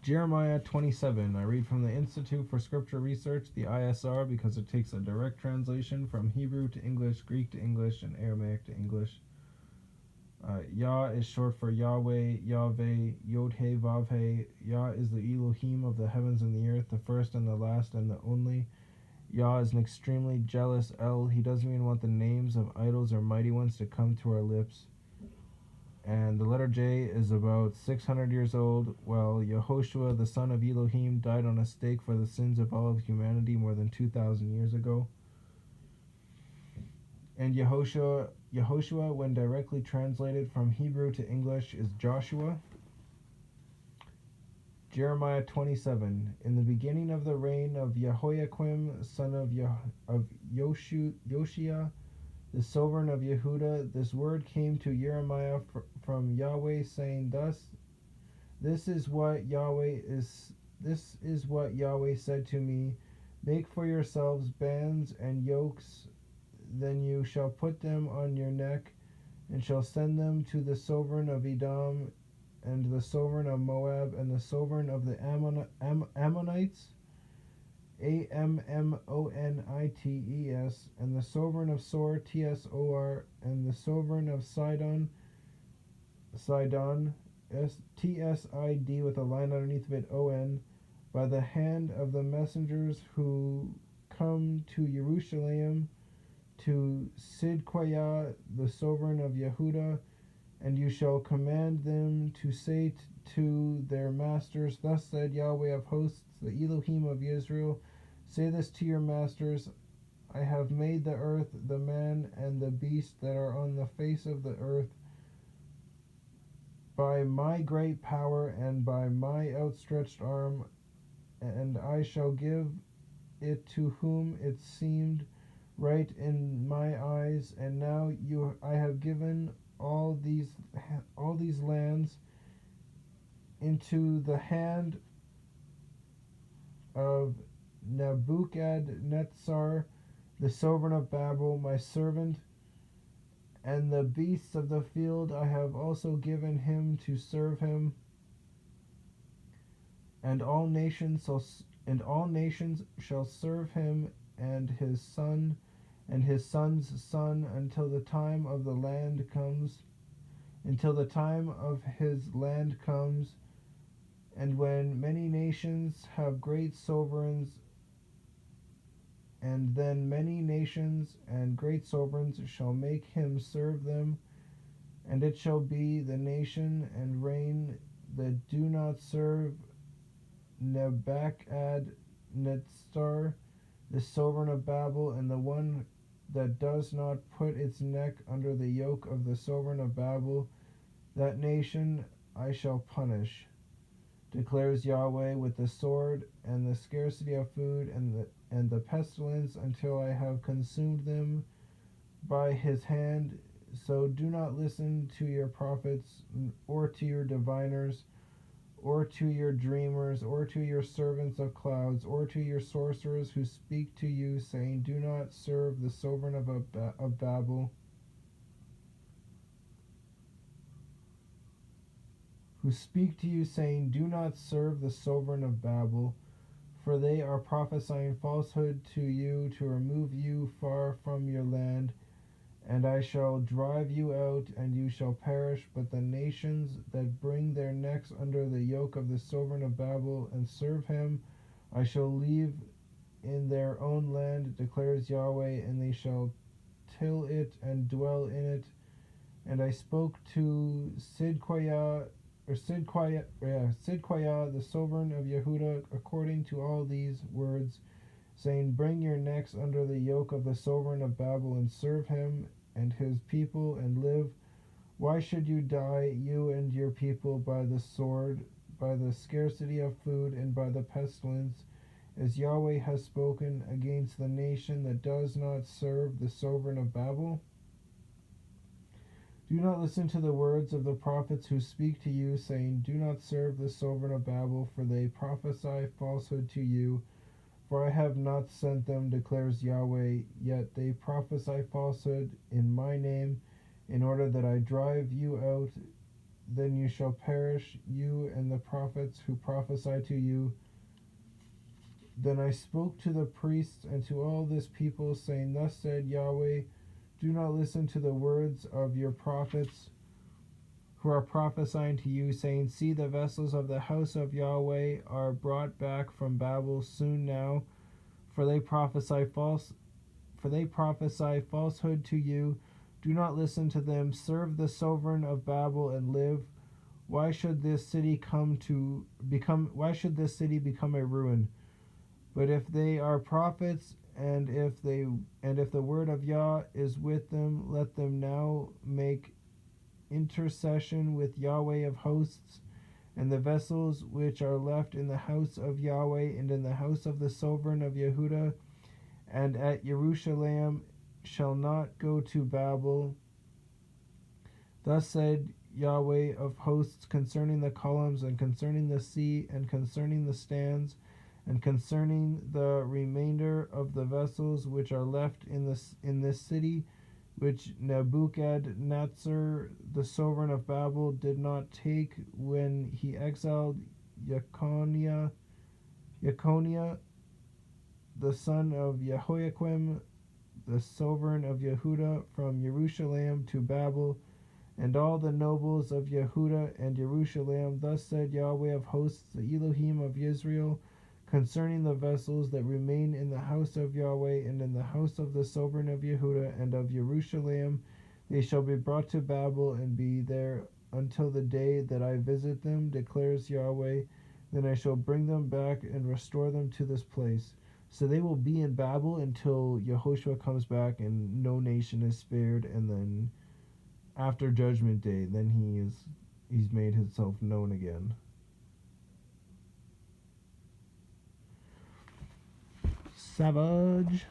Jeremiah 27. I read from the Institute for Scripture Research, the ISR, because it takes a direct translation from Hebrew to English, Greek to English, and Aramaic to English. Yah is short for Yahweh, Yahweh, Yod-He, Vav-He. Yah is the Elohim of the heavens and the earth, the first and the last and the only. Yah is an extremely jealous El. He doesn't even want the names of idols or mighty ones to come to our lips. And the letter J is about 600 years old. Well, Yehoshua, the son of Elohim, died on a stake for the sins of all of humanity more than 2,000 years ago. And Yehoshua, when directly translated from Hebrew to English, is Joshua. Jeremiah 27. In the beginning of the reign of Jehoiakim, son of Yoshia, the sovereign of Yehuda, this word came to Jeremiah from YahWeh, saying, This is what YahWeh said to me: Make for yourselves bands and yokes, then you shall put them on your neck, and shall send them to the sovereign of Edom, and the sovereign of Moab, and the sovereign of the Ammonites, Ammonites, and the sovereign of Sor, Tsor, and the sovereign of Sidon, Tsid with a line underneath of it, On, by the hand of the messengers who come to Jerusalem, to Sidkiah, the sovereign of Yehuda, and you shall command them to say to their masters, Thus said Yahweh of hosts, the Elohim of Israel, say this to your masters: I have made the earth, the man, and the beast that are on the face of the earth, by my great power and by my outstretched arm, and I shall give it to whom it seemed right in my eyes. And now I have given all these lands into the hand of Nebuchadnezzar, the sovereign of Babel, my servant, and the beasts of the field I have also given him to serve him, and all nations shall serve him, and his son and his son's son, until the time of his land comes, and when many nations have great sovereigns, and then many nations and great sovereigns shall make him serve them, and it shall be the nation and reign that do not serve Nebuchadnezzar, the sovereign of Babel, and the one that does not put its neck under the yoke of the sovereign of Babel, that nation I shall punish, declares Yahweh, with the sword and the scarcity of food and the pestilence, until I have consumed them by his hand. So do not listen to your prophets, or to your diviners, or to your dreamers, or to your servants of clouds, or to your sorcerers who speak to you, saying, Do not serve the sovereign of Babel, who speak to you, saying, Do not serve the sovereign of Babel, for they are prophesying falsehood to you, to remove you far from your land. And I shall drive you out, and you shall perish. But the nations that bring their necks under the yoke of the sovereign of Babel and serve him, I shall leave in their own land, declares Yahweh, and they shall till it and dwell in it. And I spoke to Sidkiah, the sovereign of Yehuda, according to all these words, saying, Bring your necks under the yoke of the sovereign of Babel, and serve him and his people, and live. Why should you die, you and your people, by the sword, by the scarcity of food, and by the pestilence, as Yahweh has spoken against the nation that does not serve the sovereign of Babel? Do not listen to the words of the prophets who speak to you, saying, Do not serve the sovereign of Babel, for they prophesy falsehood to you. For I have not sent them, declares Yahweh, yet they prophesy falsehood in my name, in order that I drive you out, then you shall perish, you and the prophets who prophesy to you. Then I spoke to the priests and to all this people, saying, Thus said YahWeh, do not listen to the words of your prophets who are prophesying to you, saying, See, the vessels of the house of YahWeh are brought back from Babel soon now, for they prophesy falsehood to you. Do not listen to them. Serve the sovereign of Babel and live. Why should this city become a ruin? But if they are prophets, and if the word of Yah is with them, let them now make intercession with YahWeh of hosts, and the vessels which are left in the house of YahWeh and in the house of the sovereign of Yehuda and at Jerusalem shall not go to Babel. Thus said YahWeh of hosts concerning the columns, and concerning the sea, and concerning the stands, and concerning the remainder of the vessels which are left in this city, which Nebuchadnezzar the sovereign of Babel did not take when he exiled Jeconiah the son of Jehoiakim the sovereign of Yehuda from Jerusalem to Babel, and all the nobles of Yehuda and Jerusalem. Thus said YahWeh of hosts, the Elohim of Israel, concerning the vessels that remain in the house of YahWeh and in the house of the sovereign of Yehuda and of Jerusalem, they shall be brought to Babel and be there until the day that I visit them, declares YahWeh. Then I shall bring them back and restore them to this place. So they will be in Babel until Yehoshua comes back and no nation is spared, and then after Judgment Day, then he's made himself known again. Savage.